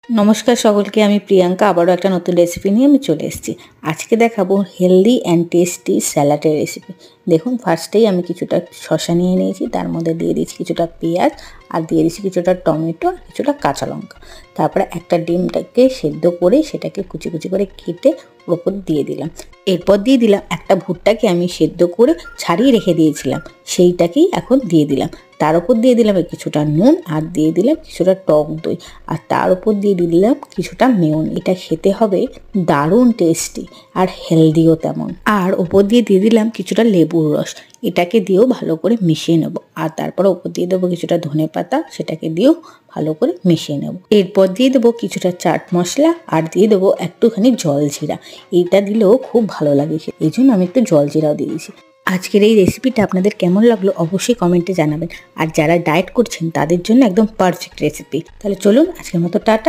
নমস্কার সকলকে, আমি প্রিয়াঙ্কা আবারও একটা নতুন রেসিপি নিয়ে আমি চলে এসেছি। আজকে দেখাবো হেলদি অ্যান্ড টেস্টি স্যালাডের রেসিপি। দেখুন, ফার্স্টেই আমি কিছুটা শসা নিয়ে নিয়েছি, তার মধ্যে দিয়ে দিয়েছি কিছুটা পেঁয়াজ, আর দিয়ে দিয়েছি কিছুটা টমেটো, আর কিছুটা কাঁচা লঙ্কা। তারপরে একটা ডিমটাকে সেদ্ধ করে সেটাকে কুচি কুচি করে কেটে ওপর দিয়ে দিলাম। এরপর দিয়ে দিলাম একটা ভুট্টাকে আমি সেদ্ধ করে ছাড়িয়ে রেখে দিয়েছিলাম, সেইটাকেই এখন দিয়ে দিলাম। তার উপর দিয়ে দিলাম কিছুটা নুন, আর দিয়ে দিলাম কিছুটা টক দই, আর তার উপর দিয়ে দিলাম কিছুটা মেয়ন। এটা খেতে হবে দারুণ টেস্টি আর হেলদিও তেমন। আর ওপর দিয়ে দিলাম কিছুটা লেবুর রস, এটাকে দিয়েও ভালো করে মিশিয়ে নেব। আর তারপর ওপর দিয়ে দেবো কিছুটা ধনেপাতা, সেটাকে দিয়েও ভালো করে মিশিয়ে নেব। এরপর দিয়ে দেবো কিছুটা চাট মশলা, আর দিয়ে দেবো একটুখানি জলজিরা। এইটা দিলেও খুব ভালো লাগে, এই জন্য আমি একটু জলজিরাও দিয়ে দিয়েছি। আজকের এই রেসিপিটা আপনাদের কেমন লাগলো অবশ্যই কমেন্টে জানাবেন। আর যারা ডায়েট করছেন তাদের জন্য একদম পারফেক্ট রেসিপি। তাহলে চলুন, আজকের মতো টাটা।